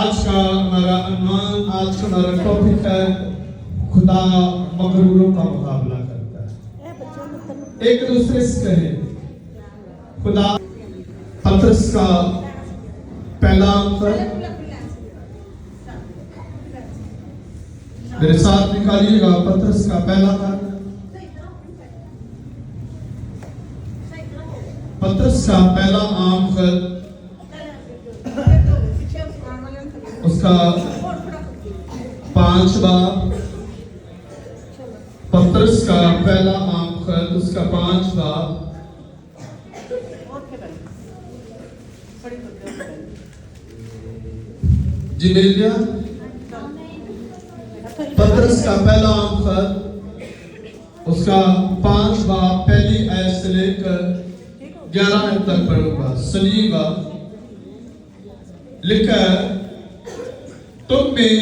आज का हमारा अनुमान, आज का हमारा टॉपिक है खुदा मगरूरों का मुकाबला करता है। एक दूसरे से कहें खुदा। पतरस का पहला अंक मेरे साथ निकालिएगा। पतरस का पहला अंक, पतरस का पहला अंक उसका 5वां, पतरस का पहला अंक उसका 5वां। जी मिल गया। पतरस का पहला अंक उसका 5वां, पहली आयत से लेकर 11 तक पढ़ूंगा। सुनिएगा। लिखा है, तुम में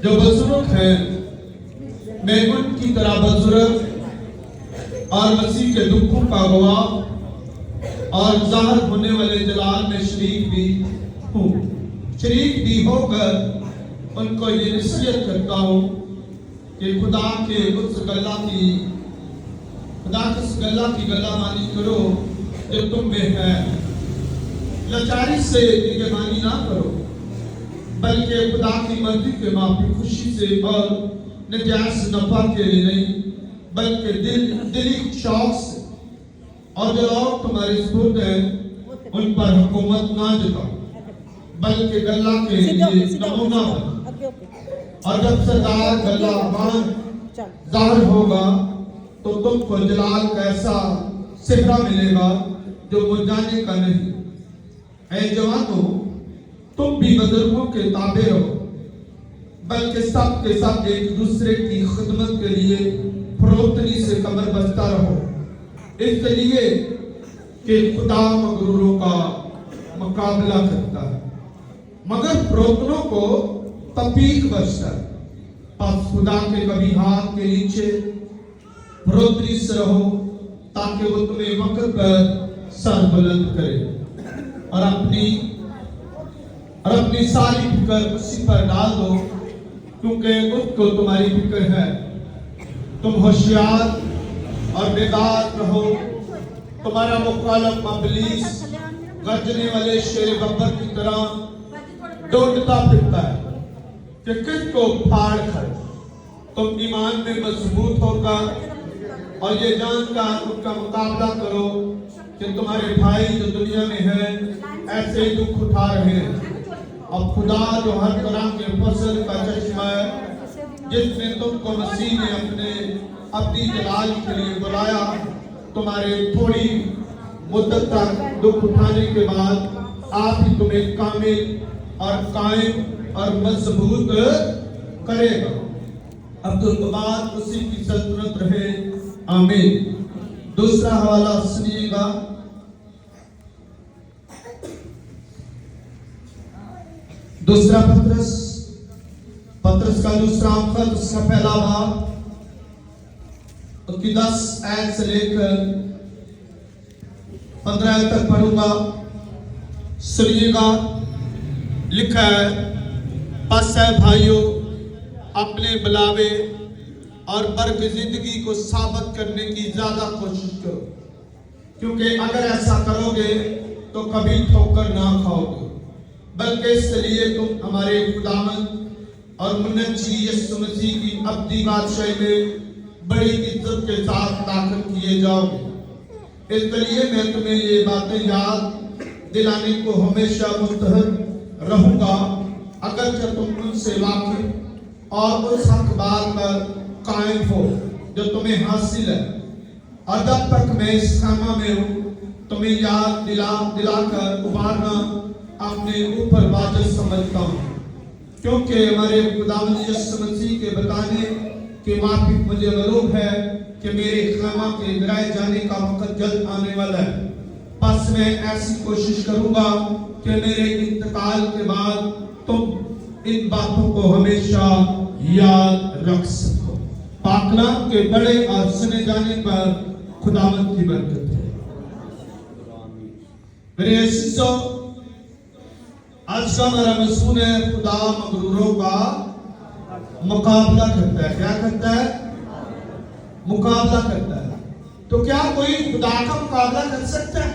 जो बुजुर्ग हैं, मैं उनकी तरह बुजुर्ग और मसीह के दुखों का गवाह और जाहिर होने वाले जलाल में शरीक भी हूँ। शरीक भी होकर उनको ये नसीहत करता हूँ कि खुदा के उस गल्ला की गल्लामानी करो जो तुम में है। लाचारी से निगरानी ना करो, बल्कि खुदा की मर्जी के माफी खुशी से और नजायज नफा के लिए नहीं, बल्कि दिली शौक से। और जो लोग तुम्हारे सुपुर्द हैं उन पर हुकूमत ना जताओ, बल्कि गल्ला के लिए नमूना बनो। और जब सरदार गल्लाबान जाहिर होगा तो तुमको जलाल का ऐसा सेहरा मिलेगा जो मुरझाने का नहीं। ऐ जवानों, तुम भी बुजुर्गों के ताबे रहो, बल्कि सब के सब एक दूसरे की खिदमत के लिए फरोख्तनी से कमर बस्ता रहो, इसलिए कि खुदा मगरूरों का मुकाबला करता है, मगर फरोख्तों को तौफीक बख्शता है। बस खुदा के कभी हाथ के नीचे फरोख्तनी से रहो, ताकि वो तुम्हें वक्त पर सर बुलंद करे और अपनी सारी फिक्र उसी पर डाल दो, क्योंकि उसको तुम्हारी फिक्र है। तुम होशियार और बेदार रहो। तुम्हारा मुखालिफ इब्लीस गर्जने वाले शेर बब्बर की तरह ढूंढता फिरता है कि किसको फाड़ कर तुम ईमान में मजबूत होकर और ये जानकर उनका मुकाबला करो कि तुम्हारे भाई जो दुनिया में है ऐसे दुख उठा रहे हैं। अब खुदा जो हर तरह के फसल का चश्मा है, जिसने तुमको मसीह में अपनी जलाल के लिए बुलाया, तुम्हारे थोड़ी मुद्दत तक दुख उठाने के बाद आप ही तुम्हें कामिल और कायम और मजबूत करेगा। अब्दुल उसी की सल्तनत रहे, आमीन। दूसरा हवाला सुनिएगा। दूसरा पतरस का दूसरा अंक उसका पहला भाग उसकी 10 आयत से लेकर 15 तक पढ़ूंगा। सुनिएगा। लिखा है, बस है भाइयों, अपने बुलावे और बर्क जिंदगी को साबित करने की ज्यादा कोशिश करो, क्योंकि अगर ऐसा करोगे तो कभी ठोकर ना खाओगे, बल्कि इसलिए तुम हमारे खुदावंद और मुन्नती यीशु मसीह की अब्दी बादशाही में बड़ी इज्जत के साथ दाखिल किए जाओगे। इसलिए मैं तुम्हें ये बातें याद दिलाने को हमेशा मुस्तहद रहूंगा, अगर तुम उनसे वाकिफ और उस हक बात पर कायम हो जो तुम्हें हासिल है। और जब तक मैं इस खामा में हूँ, तुम्हें याद दिलाकर उबारना अपने ऊपर वाजिब समझता हूँ, क्योंकि हमारे खुदावंद यीशु मसीह के बताने के माफिक मुझे मालूम है कि मेरे खामा के गिराए जाने का वक्त जल्द आने वाला है। बस मैं ऐसी कोशिश करूंगा कि मेरे इंतकाल के बाद तुम इन बातों को हमेशा याद रख सको। पाकलाम के बड़े और सुने जाने पर खुदावंद की बरकत है। मेरे अजीजों, आज का हमारा मज़मून है खुदा मगरूरों का मुकाबला करता है। क्या करता है? मुकाबला करता है। तो क्या कोई खुदा का मुकाबला कर सकता है?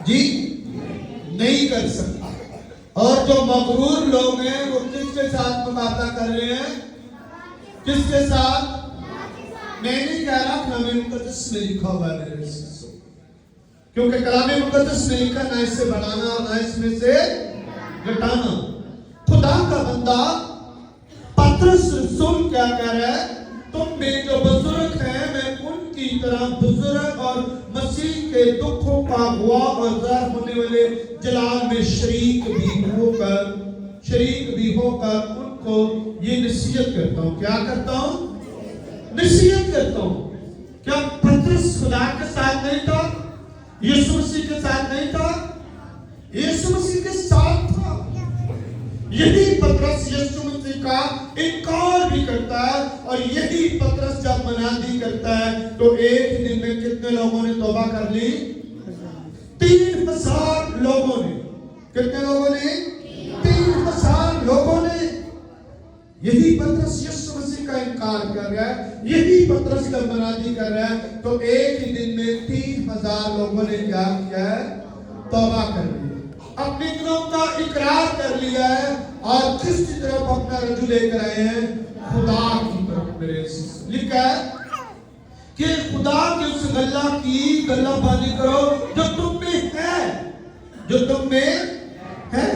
जी नहीं कर सकता। और जो मगरूर लोग हैं वो किसके साथ मुकाबला कर रहे हैं? किसके साथ? मैं नहीं कह रहा कलाम मुक़द्दस में लिखा हुआ है मेरे अज़ीज़ों, क्योंकि कलाम मुक़द्दस में लिखा ना इससे बढ़ाना और ना इसमें से घटाना। खुदा का बंदा पतरस रसूल क्या कह रहा है? तुम में जो बुजुर्ग हैं मैं उनकी तरह बुजुर्ग और मसीह के दुखों का गवाह और ज़ाहिर होने वाले जलाल में शरीक भी होकर उनको ये नसीहत करता हूँ। क्या करता हूँ? नसीहत करता हूँ। क्या पतरस खुदा के साथ नहीं था? यीशु मसीह के साथ नहीं था? यीशु मसीह के साथ था। यही पतरस यीशु मसीह का इनकार भी करता है, और यही पतरस जब मनादी करता है तो एक ही दिन में कितने लोगों ने तौबा कर ली? 3000 लोगों ने। कितने लोगों ने? 3000 लोगों ने। यही पतरस यीशु मसीह का इनकार कर रहा है, यही पतरस जब मनादी कर रहा है तो एक ही दिन में 3000 लोगों ने क्या किया है? तौबा कर लिया, अपने गुनाहों का इकरार कर लिया है और किसकी तरफ अपना रजू लेकर आए हैं? खुदा की तरफ। मेरे लिखा है कि खुदा के उस गल्ला की गल्लाबाजी करो जो तुम में है, जो तुम में है।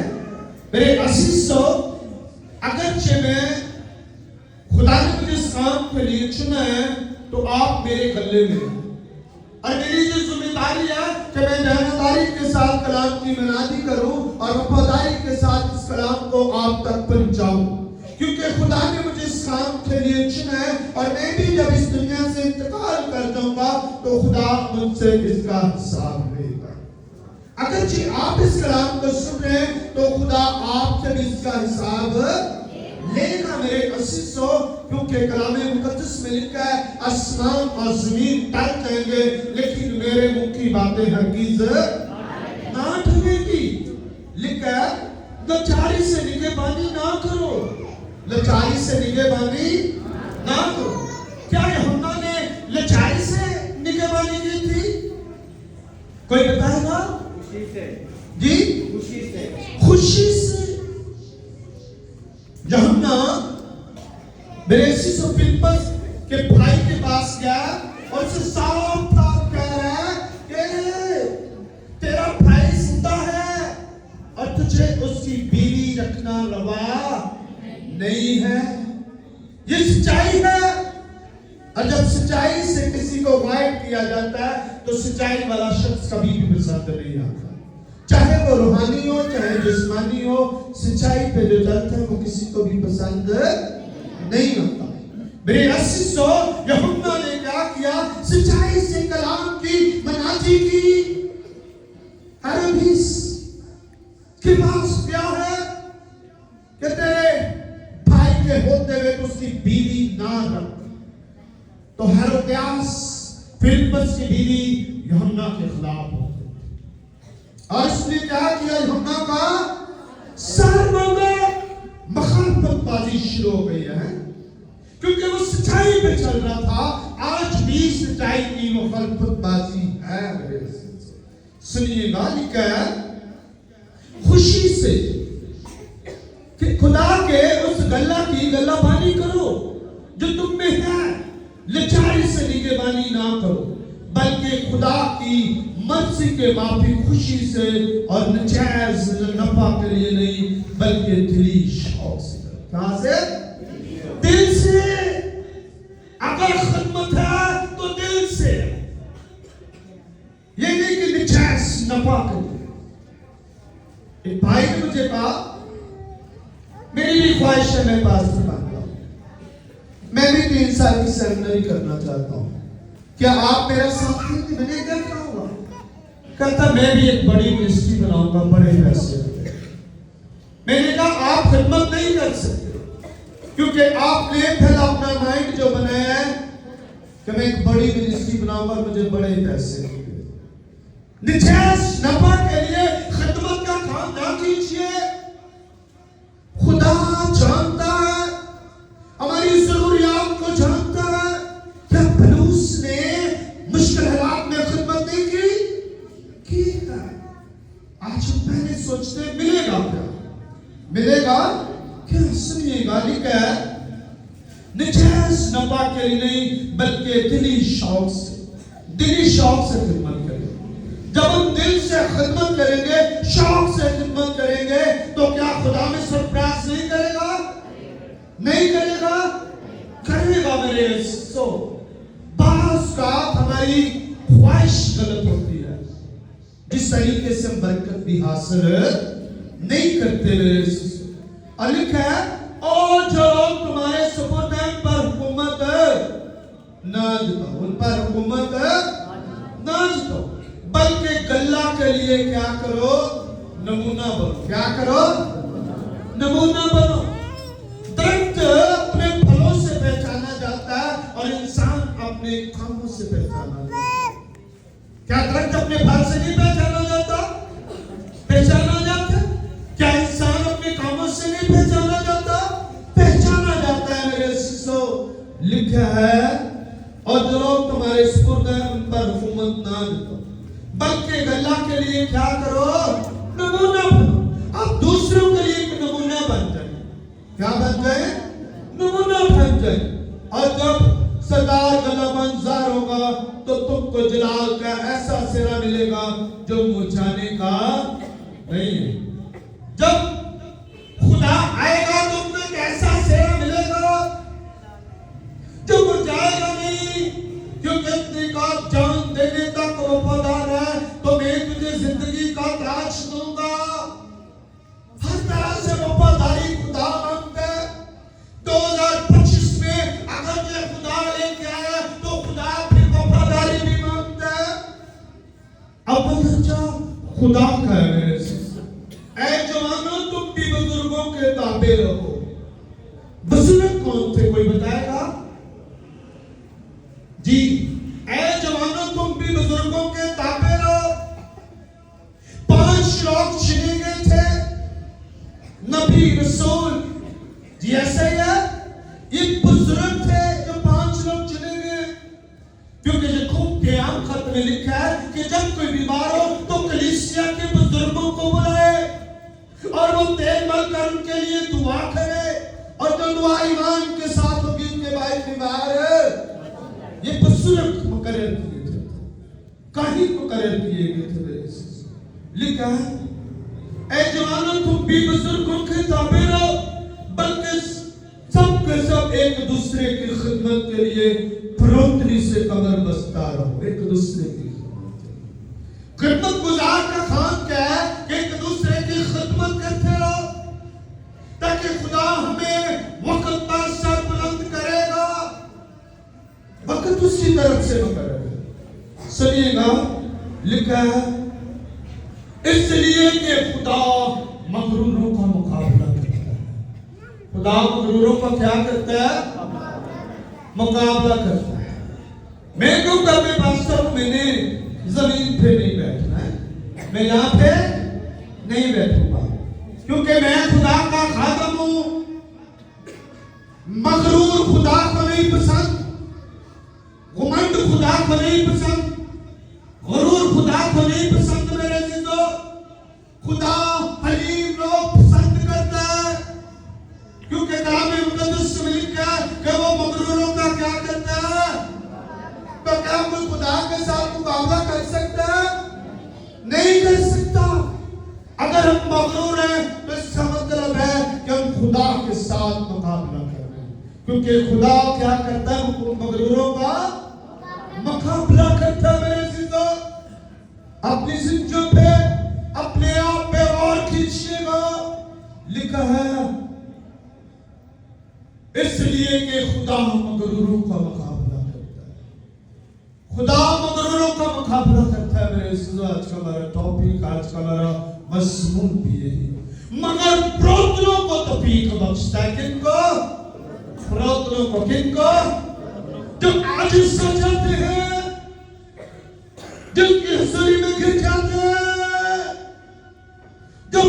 मेरे अज़ीज़ों, अगरचे मैं खुदा ने मुझे इस काम के लिए चुना है तो आप मेरे गले में, और मेरी जो जिम्मेदारी है कि मैं ईमानदारी के साथ कलाम की मनादी करूं और वफादारी के साथ इस कलाम को आप तक पहुंचाऊं, क्योंकि खुदा ने मुझे इस काम के लिए चुना है। और मैं भी जब इस दुनिया से इंतकाल कर जाऊंगा तो खुदा मुझसे इसका हिसाब लेगा। अगर जी आप इस कलाम को सुन रहे हैं तो खुदा आपसे भी इसका हिसाब लेगा। मेरे अज़ीज़ों, क्योंकि कलाम मुक़द्दस में लिखा है आसमान और ज़मीन टल जाएंगे लेकिन मेरे मुंह की बातें हरगिज़ ना टलेंगी। लिखा है लाचारी से निगहबानी ना करो, लाचारी से निगहबानी ना करो। क्या यूहन्ना ने लाचारी से निगहबानी की थी? कोई बताएगा? खुशी से। जी खुशी से। खुशी से। यूहन्ना मेरे अज़ीज़ों फिलिप्पस के भाई के पास गया और उसे साफ साफ कह रहा है कि तेरा भाई जिंदा है और तुझे उसकी बीवी रखना रवा नहीं है। ये सच्चाई है, और जब सच्चाई से किसी को गायब किया जाता है तो सच्चाई वाला शख्स कभी भी पसंद नहीं आता, चाहे वो रूहानी हो चाहे जिस्मानी हो। सच्चाई पे जो चलता है वो किसी को भी पसंद नहीं आता। मेरे अज़ीज़ों, यूहन्ना ने क्या किया? सच्चाई से कलाम की मनादी की। हेरोदिस के पास क्या है कि तेरे भाई के होते हुए तो उसकी बीवी ना रख। तो हेरोदियास फिलिप्पस की बीवी यूहन्ना के खिलाफ हो गई और उसने क्या किया? यूहन्ना का सर मांगा। मुखालफतबाजी शुरू हो गई है, क्योंकि वो सच्चाई पे चल रहा था। आज भी सच्चाई की मुखालफतबाजी है। सुनिएगा, लिखा है खुशी से कि खुदा के उस गल्ला की गल्लाबानी करो जो तुम में है। लाचारी से निगहबानी ना करो, बल्कि खुदा की मर्जी के माफी खुशी से और नजायज नफा के लिए नहीं, बल्कि दिली शौक से। कहां से? दिल से। अगर खिदमत है तो दिल से, ये नहीं कि नजायज नफा के लिए। एक भाई ने मुझे कहा मेरी भी ख्वाहिश है मैं पास्टर बनता हूं, मैं भी 3 साल की सेमिनरी करना चाहता हूं, क्या आप मेरा साथ देंगे? मैंने क्या कहा? कहता मैं भी एक बड़ी मिनिस्ट्री बनाऊंगा, बड़े पैसे। मैंने कहा आप खिदमत नहीं कर सकते, क्योंकि आपने पहला अपना माइंड जो बनाया है कि मैं एक बड़ी मिनिस्ट्री बनाऊंगा, मुझे बड़े पैसे। निजायज नफा के लिए खिदमत का काम काम ना कीजिए। खुदा जानता है, हमारी जरूरियात को जानता है। क्या पलूस ने मुश्किल हालात में खिदमत नहीं की है? आज हम पहले सोचते मिलेगा क्या, मिलेगा क्या? सुनिएगा, लिखा है निजायज नफा के लिए नहीं बल्कि दिली शौक से खिदमत करें। जब हम दिल से खिदमत करेंगे, शौक से खिदमत करेंगे, तो क्या खुदा में सरप्राइज नहीं करेगा? नहीं करेगा? करेगा मेरे दोस्तों। बास का हमारी ख्वाहिश गलत होती है, जिस तरीके से हम बरकत भी हासिल नहीं करते मेरे दोस्तों। और लिखा है और जो लोग तुम्हारे सुपुर्द पर हुकूमत ना जताओ, उन पर हुकूमत ना जताओ, बल्कि गल्ला के लिए क्या करो? नमूना बनो। क्या करो? नमूना बनो। दरख्त अपने फलों से पहचाना जाता है और इंसान अपने कामों से पहचाना जाता है। क्या दरख्त अपने फल से नहीं पहचाना जाता? पहचाना जाता है। क्या इंसान अपने कामों से नहीं पहचाना जाता? पहचाना जाता है मेरे शिष्यों। लिखा है और जो लोग तुम्हारे सुपुर्द हैं उन पर हुकूमत ना जताओ, बल्कि गल्ला के लिए क्या करो? नमूना बनो। आप दूसरों के लिए एक नमूना बन जाए। क्या बन जाए? नमूना बन जाए। और जब सरदार गला मंजार होगा तो तुमको जलाल का ऐसा सेरा मिलेगा जो मुरझाने का नहीं है। जब खुदा आएगा तो तुमको एक ऐसा सेरा मिलेगा जो मुरझाएगा नहीं, क्योंकि अपने का जान देने तक वफादार है तो मैं तुझे जिंदगी का ताज दूंगा। हर तरह से वफादारी खुदा मांगता है। 2025 में अगर ये खुदा लेके आया तो खुदा फिर वफादारी भी मांगता है। अब बच्चा खुदा का है मेरे से, ऐ जवानों तुम भी बुजुर्गों के ताबे रहो। बुजुर्ग कौन थे, कोई बताएगा जी? ऐ जवानों तुम भी बुजुर्गों के ताबे रहो। 5 लोग चुने गए थे, नबी रसूल जी, ऐसे ही है। ये बुजुर्ग थे जो 5 लोग चुने गए, क्योंकि याकूब के आम खत में लिखा है कि जब कोई बीमार हो तो कलीसिया के बुजुर्गों को बुलाए और वो तेल मलकर उनके लिए दुआ करे, और जो दुआ ईमान के साथ होगी उनके भाई बीमार है। ये बुजुर्ग मुकर्रर किए थे, काहिन मुकर्रर किए गए थे। लिखा है ऐ जवानों तुम भी बुजुर्गों के ताबे रहो, बल्कि सब के सब एक दूसरे की खिदमत के लिए फरोतनी से कमर बस्ता रहो। एक दूसरे की खिदमत गुजार का काम क्या है कि एक दूसरे की खिदमत करते रहो, ताकि खुदा हमें वक्त पर सर बुलंद करेगा। वक्त उसकी तरफ से करेगा। सुनिएगा, लिखा है इसलिए कि खुदा मगरूरों का मुकाबला करता है। खुदा मगरूरों का क्या करता है? मुकाबला करता है। मैं क्यों करने पास्टर हूं, मैंने जमीन पे नहीं बैठना है, मैं यहाँ पे नहीं बैठूंगा, क्योंकि मैं खुदा का खादम हूं। मगरूर खुदा को नहीं पसंद, घमंड खुदा को नहीं पसंद, गुरूर खुदा को नहीं पसंद मेरे जिंदो। खुदा हलीम लोग पसंद करता है, क्योंकि कलाम मुकद्दस में लिखा है कि वो मगरूरों का क्या करता है। तो क्या कोई खुदा के साथ मुकाबला कर सकता है? नहीं कर सकता। अगर हम मगरूर हैं तो इसका मतलब है कि हम खुदा के साथ मुकाबला कर रहे हैं, क्योंकि खुदा क्या करता है? मगरूरों का मुकाबला करता है मेरे जिंदो। अपनी जिंदगियों पे, अपने आप पे और खींचिएगा। लिखा है इसलिए कि खुदा मगरूरों का मुकाबला करता है। खुदा मगरूरों का मुकाबला करता है मेरे जिंदो। आज का हमारा टॉपिक, आज का हमारा मजमून भी यही, मगर प्रोतनों को तौफीक बख्शता है। किनको? प्रोतनों को। किनको? जो आज सच जाते हैं, जिनकी हजूरी में गिर जाते हैं, जो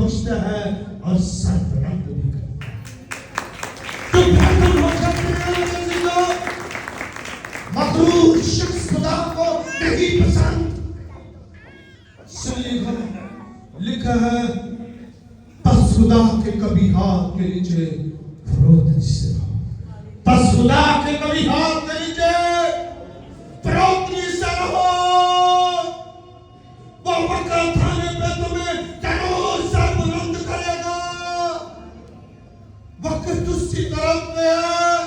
बख्शता है और सर बुलंद भी करता है। तो बेहतर हो सकते हैं मखलूक शख्स खुदा को नहीं पसंद। सुनिएगा लिखा है बस खुदा के कभी हाथ के नीचे फरोख्त नहीं से रहो। बस खुदा के कभी हाथ के नीचे फरोख्त नहीं से रहो। वो वक्त आने पे तुम्हें जरूर सर बुलंद करेगा। वक्त उसकी तरफ में है,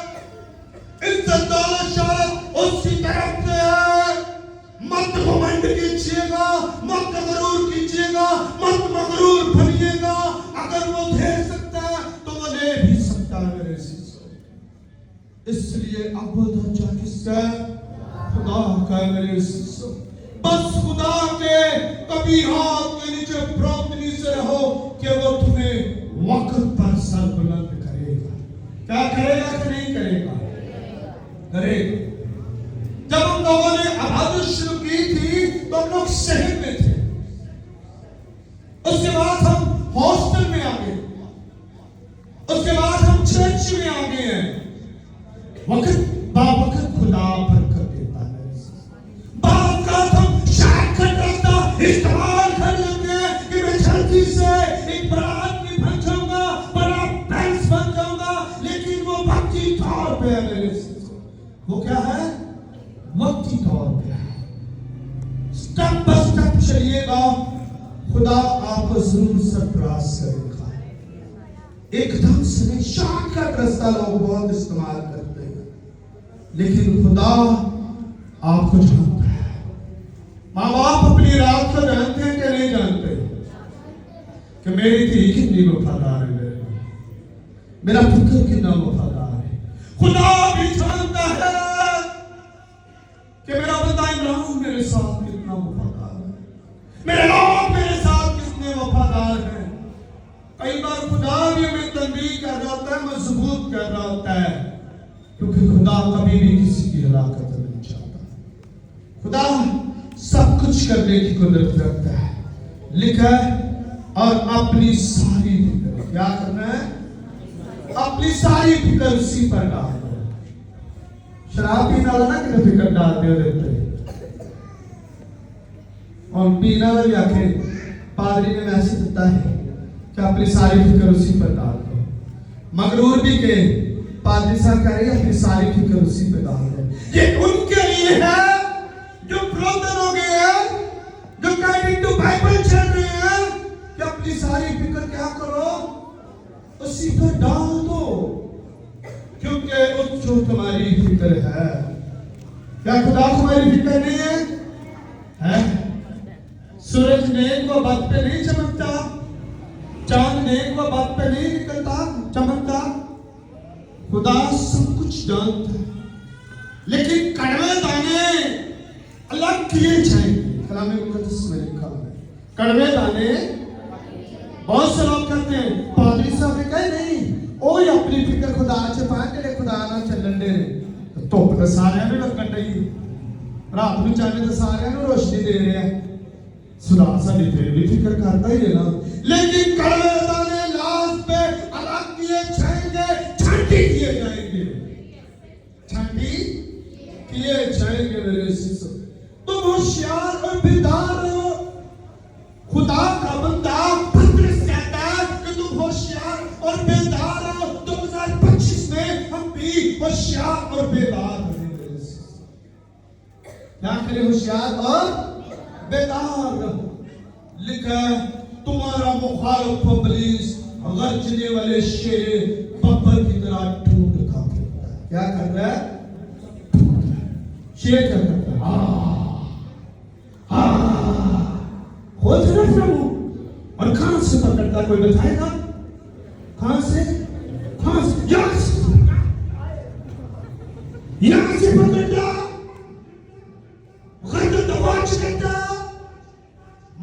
इज्जत दौलत शौहरत उसकी तरफ में है। मत घमंड कीजिएगा, मत गरूर कीजिएगा, मत मगरूर बनिएगा। अगर वो दे सकता है तो वो ले भी सकता है मेरे शिष्यों। इसलिए अब दर्जा किसका है? खुदा का है मेरे शिष्यों। बस खुदा के कभी हाथ के नीचे फरोख्त नहीं से रहो कि वो तुम्हें वक्त पर सर बुलंद करेगा। क्या करेगा कि नहीं करेगा? करेगा। जब हम लोगों ने इबादत शुरू की थी तो हम लोग शहर में थे। उसके बाद हम हॉस्टल में आ गए, उसके बाद हम चर्च में आ गए हैं। वक्त बावक्त खुदा बरकत देता है। बावक्त हम शॉर्टकट रास्ता इस्तेमाल कर लेते हैं कि मैं जल्दी से एक बड़ा आदमी बन जाऊंगा, बड़ा बैंस बन जाऊंगा। लेकिन वो वक्ती तौर पे है मेरे। वो क्या है? वक्ती तौर पे है। स्टेप बाय स्टेप चलिएगा, खुदा आपको जरूर सरप्राइज करेगा। एकदम से नहीं, शॉर्टकट रास्ता लोग बहुत इस्तेमाल करते हैं, लेकिन खुदा आपको जानता है। माँ बाप अपनी रात को जानते हैं कि नहीं जानते कि मेरी थी कितनी वफादार है, मेरा पुत्र कितना वफादार है। खुदा भी जानता है कि मेरा बंदा इमरान मेरे साथ कितना वफादार है, मेरे लोग मेरे साथ कितने वफादार हैं। कई बार खुदा भी हमें तनबीह कर रहा होता है, मजबूत कर रहा होता है, क्योंकि खुदा कभी भी किसी की हलाकत नहीं चाहता। खुदा सब कुछ करने की कुदरत रखता है। लिखा है और अपनी सारी फिक्र, क्या करना है? अपनी सारी फिक्र उसी पर डाल दो। शराब पीने वाला ना कि फिक्र डालते हो देते और पीने वाला भी आके पादरी ने मैसेज देता है कि अपनी सारी फिक्र उसी पर डाल दो। मगरूर भी के पादरी साहब कह रहे हैं अपनी सारी फिक्र उसी पर डाल दो। ये उनके लिए है जो प्रोदन हो गए हैं, जो अकॉर्डिंग टू बाइबल चल रहे हैं कि अपनी सारी फिक्र क्या करो? उसी पर डाल दो, क्योंकि उसको तुम्हारी फिक्र है। क्या खुदा तुम्हारी फिक्र नहीं है? है? सूरज नेक व बद पे नहीं चमकता, चांद नेक व बद पे नहीं निकलता चमकता। खुदा सब कुछ जानता है, लेकिन कड़वे दाने अलग किए जाएंगे। कलाम मुकद्दस में लिखा है कड़वे दाने। बहुत से लोग कहते हैं, पादरी साहब ने कहा नहीं ओ अपनी फिक्र खुदा च पा के खुदा ना चलन दे। धुप तो सारियां नूं लगन डई, रात नूं चंद तो सारियां नूं रोशनी दे रहा है। खुदा साडी फिर भी फिक्र करता ही है ना, लेकिन कड़वे दाने लास्ट पे अलग किए जाएंगे, छांटी किए जाएंगे, छांटी किए जाएंगे। मेरे शिष्य, तुम होशियार और बेदार हो। खुदा का बंदा पतरस कहता है कि तुम होशियार और बेदार हो। 2025 में हम भी होशियार और बेदार बने। क्या करें? होशियार और बेदार रहो। लिखा है तुम्हारा मुखालिफ इब्लीस गरजने वाले शेर बब्बर की तरह ढूंढता फिरता है। क्या कर रहा है? शेर क्या करता है? खोज रहा प्रभु, और कहां से पकड़ता? कोई बताएगा कहां से? यहां से पकड़ता, गर्दन दबोच लेता,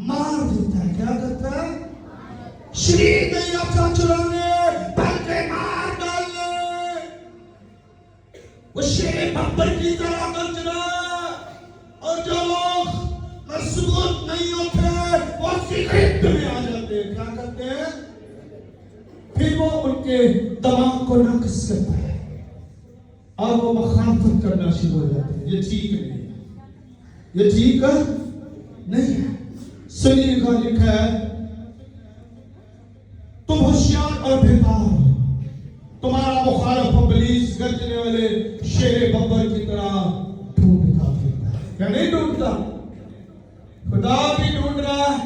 मार देता है। क्या करता है? शरीर नहीं अपना चुराने बल्कि मार डालने। वो शेर बब्बर की तरह गरजना, और जो लोग मजबूत नहीं होते वो सीक्रेट में आ जाते हैं। क्या करते हैं? वो उनके दिमाग को नाकस करता है और वो मुखालफत करना शुरू हो जाते हैं। ये ठीक नहीं है, ये ठीक नहीं है। सुनिएगा, लिखा है तुम होशियार और बेकार हो, तुम्हारा मुखालिफ इब्लीस गरजने वाले शेर बब्बर की तरह ढूंढता फिरता है। क्या नहीं ढूंढता? खुदा भी ढूंढ रहा है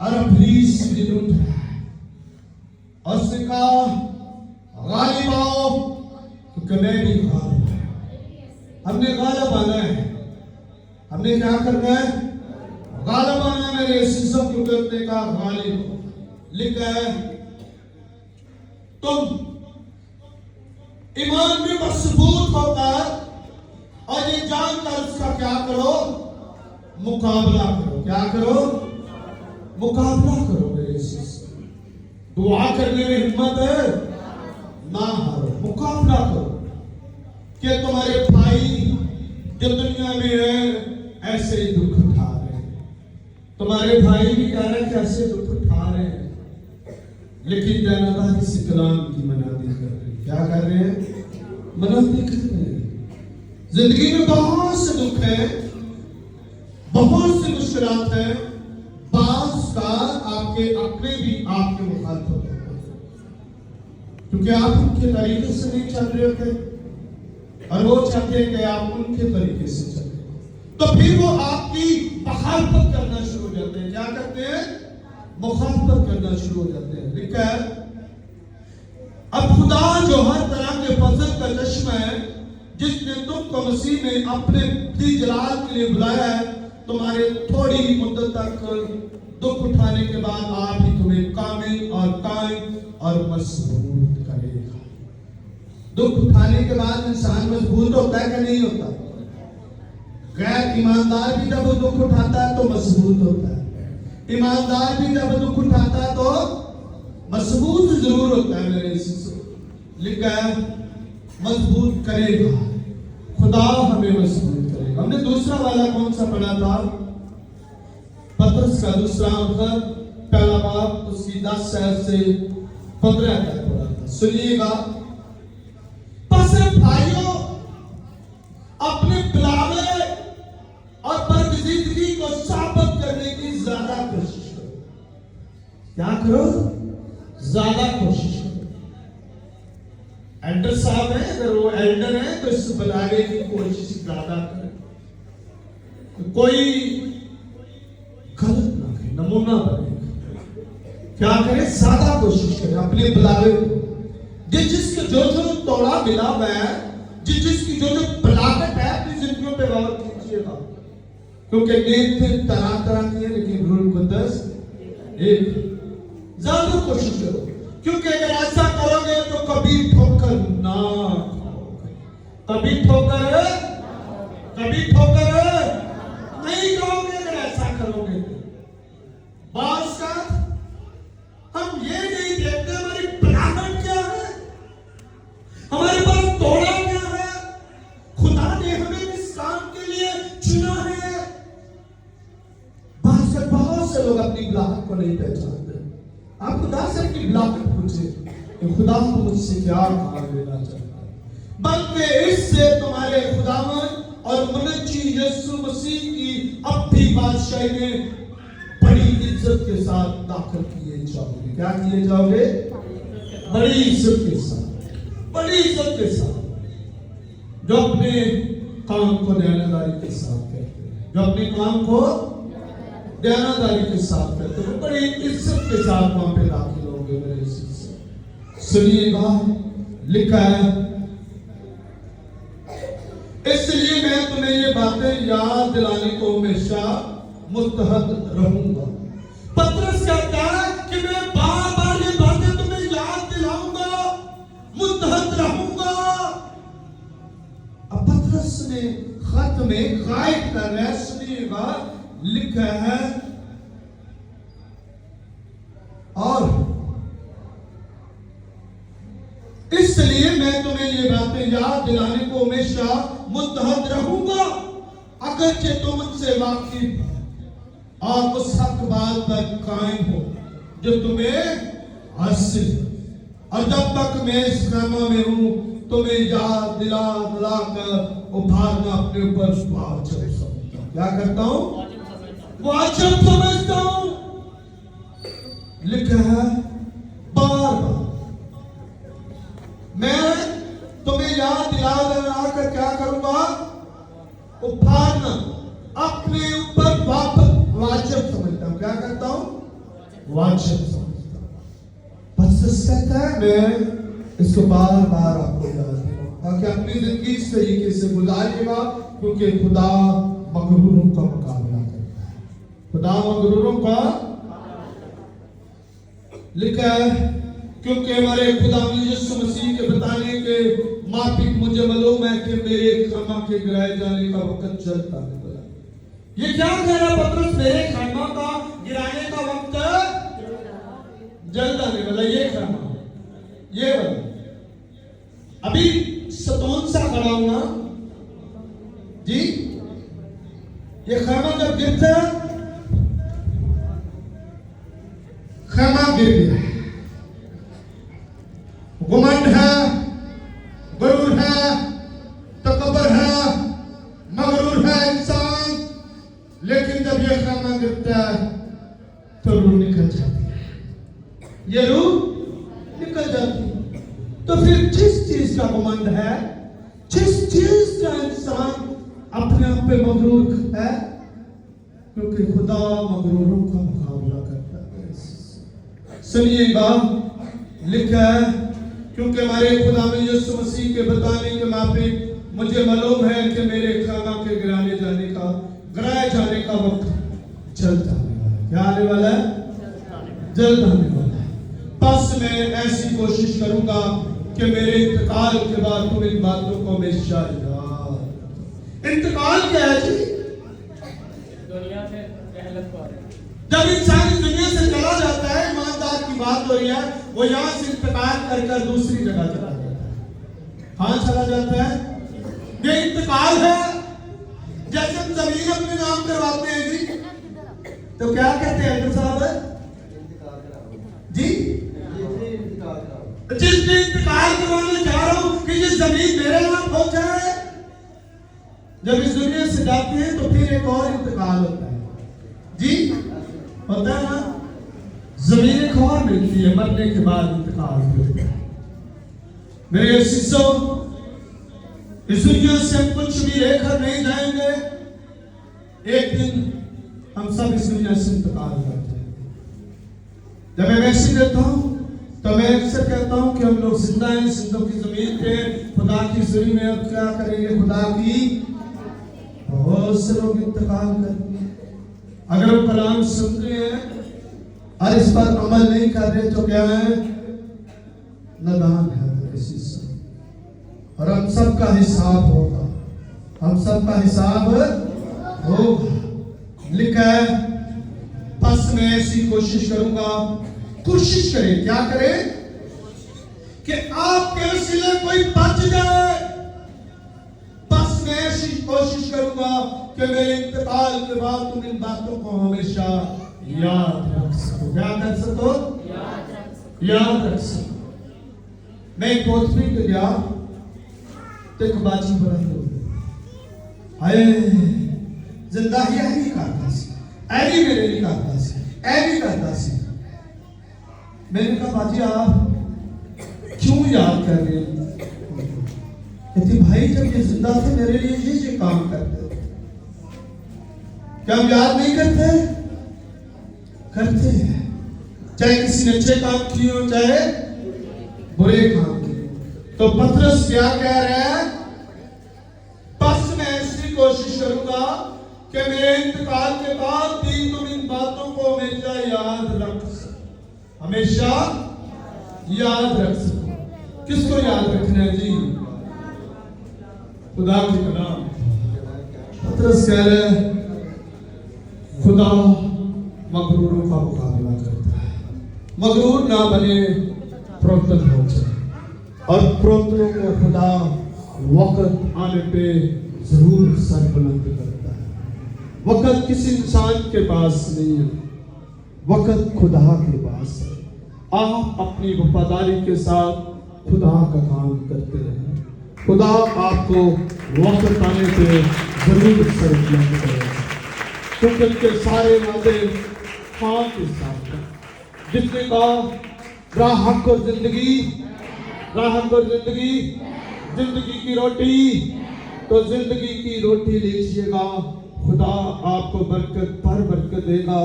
और इब्लीस भी ढूंढ रहा है। और उसने कहा गालिब आओ, क्योंकि मैं भी गालिब हूं। हमने गालिब आना है। हमने क्या करना है? गालिब आना है। मेरे सिस्टम को करने का गालिब लिखा है तुम ईमान में मजबूत होकर और ये जानकर उसका क्या करो? मुकाबला करो। क्या करो? मुकाबला करो। मेरे सिस्टम दुआ करने में हिम्मत है ना हारो, मुकाबला करो। कि तुम्हारे भाई जो दुनिया में है ऐसे ही दुख उठा रहे हैं, तुम्हारे भाई भी कह रहे हैं कि ऐसे दुख उठा रहे हैं, लेकिन जानदार इस कलाम की मनादी कर रहे हैं। क्या कर रहे हैं? मनादी कर रहे हैं। जिंदगी में बहुत से दुख है, बहुत सी मुश्किलात है, बास का आपके अपने भी आपके मुखालिफ होते हैं, क्योंकि आप उनके तरीके से नहीं चल रहे होते और वो चाहते हैं कि आप उनके तरीके से चलें, तो फिर वो आपकी मुखालिफत करना शुरू हो जाते हैं। क्या करते हैं? मुखालिफत करना शुरू हो जाते हैं। लिखा है अब खुदा जो हर तरह के फजल का चश्मा है, जिसने तुमको मसीह में अपने दी जलाल के लिए बुलाया है, तुम्हारे थोड़ी ही मुद्दत तक दुख उठाने के बाद आप ही तुम्हें कामिल और कायम और मजबूत करेगा। दुख उठाने के बाद इंसान मजबूत होता है कि नहीं होता? गैर ईमानदार भी जब दुख उठाता है तो मजबूत होता है, ईमानदार भी जब दुख उठाता है तो मजबूत जरूर होता है। मेरे लिखा है मजबूत करेगा, खुदा हमें मजबूत करेगा। हमने दूसरा वाला कौन सा पढ़ा था? पतरस का दूसरा अवसर पहला बाब उसकी 10 से 15 तक पढ़ा था। सुनिएगा, बस भाइयों अपने बुलावे और बदजिंदगी को साबित करने की ज्यादा कोशिश करो। क्या करो? ज्यादा कोशिश करो। एल्डर साहब है, अगर वो एल्डर है तो इस बुलावे की कोशिश ज्यादा करें, कोई गलत ना करे, नमूना बने। क्या करे? ज्यादा कोशिश करे अपने बुलावे को। जिसके जो तोड़ा मिला हुआ है, जिसकी जो बलागत है, अपनी जिंदगियों पे गौर कीजिएगा, क्योंकि नेम तरह तरह की है लेकिन रूल कुद्दस एक। ज्यादा कोशिश करो, क्योंकि अगर ऐसा करोगे तो कभी ठोकर ना खाओगे। कभी ठोकर नहीं खाओगे अगर ऐसा करोगे। बास का हम ये नहीं देखते हमारी बनावट क्या है, हमारे पास तोड़ा क्या है, खुदा ने हमें इस काम के लिए चुना है। बहुत से लोग अपनी बुलाहट को नहीं पहचानते। आप खुदा से अपनी बुलाहट पूछे कि खुदा को मुझसे क्या काम लेना चाहता है, बल्कि इससे तुम्हारे खुदावन और मुनज्जी यीशु मसीह की अपनी बादशाही में बड़ी इज्जत के साथ दाखिल किए जाओगे। क्या किए जाओगे? बड़ी इज्जत के साथ, बड़ी इज्जत के साथ, जो अपने काम को दयानदारी के साथ करते हैं, जो अपने काम को दयानदारी के साथ करते हैं, बड़ी इज्जत के साथ वहां पे दाखिल होंगे। मेरे सुनिएगा, लिखा है इसलिए मैं तुम्हें ये बातें याद दिलाने को हमेशा मुस्तहद रहूंगा। पतरस कहता है कि मैं बार बार ये बातें तुम्हें याद दिलाऊंगा, मुस्तहद रहूंगा। अब पतरस ने खत में गाइड कर रहा है, सुनिएगा, लिखा है और इसलिए मैं तुम्हें ये बातें याद दिलाने को हमेशा मुस्तहद रहूंगा, अगरचे तुम उनसे वाकिफ और उस हक बात पर कायम हो जो तुम्हें हासिल। और जब तक मैं इस खैमा में हूं तो मैं याद दिला दिला कर उभारना अपने ऊपर वाजिब समझता हूं। क्या करता हूं? वाजिब समझता हूं। लिखा है बार बार मैं तुम्हें याद दिला दिला कर क्या करूंगा? उभारना अपने ऊपर वाजिब समझता हूं। क्या करता हूं? वाजिब समझता हूं। बस कहता है मैं इसको बार बार आपको याद दिलाऊंगा ताकि अपनी जिंदगी इस तरीके से गुजारिएगा, क्योंकि खुदा मगरूरों का मुकाबला करता है। खुदा मगरूरों का लिखा है क्योंकि हमारे खुदा यीशु मसीह के बताने के माफिक मुझे मालूम है कि मेरे खैमा के गिराए जाने का वक्त चलता है। ये क्या कह रहा पतरस? मेरे खैमा का गिराने का वक्त जल्द आने वाला। ये खैमा ये वाला अभी सतोन सा खड़ा हूं जी। ये खैमा जब गिरता खैमा गिर गया। घमंड है, गरूर है, तकब्बुर है, मगरूर है इंसान, लेकिन जब ये खैमा गिरता है तो रूह निकल जाती है। ये रूह निकल जाती है। तो फिर जिस चीज का घमंड है, जिस चीज का इंसान अपने आप पे मगरूर है, क्योंकि खुदा मगरूरों का मुकाबला करता है। सुनिएगा लिखा है क्योंकि हमारे खुदा में यीशु मसीह के बताने के माफिक मुझे मालूम है कि मेरे खैमा के गिराए जाने का वक्त जल्द आने वाला है। क्या आने वाला है? जल्द आने वाला है। बस मैं ऐसी कोशिश करूंगा कि मेरे इंतकाल के बाद तुम इन बातों को हमेशा याद। इंतकाल क्या है जी? दुनिया से रहलत पा रहे। जब इंसान इस दुनिया से चला जाता है, ईमानदार की बात हो रही है, वो यहां से इंतकाल कर दूसरी जगह चला जाता है। कहां चला जाता है? ये इंतकाल है। जैसे हम जमीन अपने नाम करवाते हैं जी, तो क्या कहते हैं अंकल साहब जी? जिसने इंतकाल करवाने जा रहा हूं कि ये जमीन मेरे नाम हो जाए। जब इस दुनिया से जाते हैं तो फिर एक और इंतकाल होता है जी, होता है ना? जमीन एक और मिलती है, मरने के बाद इंतकाल होता है। मेरे शिष्यों, इस दुनिया से हम कुछ भी लेकर नहीं जाएंगे। एक दिन हम सब इस दुनिया से इंतकाल करते हैं। जब मैं मैसेज देता हूं तो मैं अक्सर कहता हूं कि हम लोग जिंदा हैं, जिंदों की जमीन पे खुदा की जुर्म में। अब क्या करेंगे? खुदा की बहुत से लोग इंतकाल करेंगे। अगर हम कलाम सुन रहे हैं और इस पर अमल नहीं कर रहे तो क्या है? नादान है किसी से। और हम सबका हिसाब होगा, हम सबका हिसाब होगा। लिखा है बस मैं ऐसी कोशिश करूंगा। कोशिश करें, क्या करें? कि आपके वसीले कोई बच जाए। बस मैं ऐसी कोशिश करूंगा कि मेरे इंतकाल के बाद तुम इन बातों को हमेशा याद रख सको। क्या कर सको? याद रख सको। मैं कोठरी पे गया तो एक बाजी बंद हो गई। हाय जिंदा ही ऐनी करता सी, ऐनी मेरे लिए करता सी, ऐनी करता सी। मैंने कहा बाजी आप क्यों याद कर रहे हैं? कहती भाई जब ये जिंदा थे मेरे लिए ये काम करते थे। क्या हम याद नहीं करते? करते हैं। चाहे किसी ने अच्छे काम किए हो, चाहे बुरे काम किए। तो पतरस क्या कह रहे हैं? बस मैं ऐसी कोशिश करूंगा कि मेरे इंतकाल के बाद भी तुम इन बातों को हमेशा याद रख सको। हमेशा याद रख सको। किसको याद रखना है जी? खुदा की कलाम। पतरस कह रहे हैं खुदा मगरूरों का मुकाबला करता है। मगरूर ना बने, प्रोत्तन हो जाए। और प्रोत्तनों को खुदा वक्त आने पे जरूर सर बुलंद करता है। वक्त किसी इंसान के पास नहीं है, वक्त खुदा के पास है। आप अपनी वफादारी के साथ खुदा का काम करते रहें। खुदा आपको वक्त आने पे जरूर सरफराज करेगा, क्योंकि उनके सारे वादे हाँ के साथ हैं। जिसने कहा राह और जिंदगी, राह और जिंदगी, जिंदगी की रोटी, तो जिंदगी की रोटी लीजिएगा। खुदा आपको बरकत पर बरकत देगा।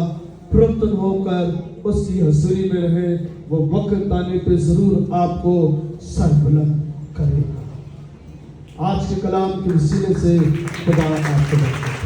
पुरतन होकर उसकी हजूरी में रहे, वो वक्त आने पे जरूर आपको सरबुलंद करेगा। आज के कलाम के वसीले से खुदा आपको बरकत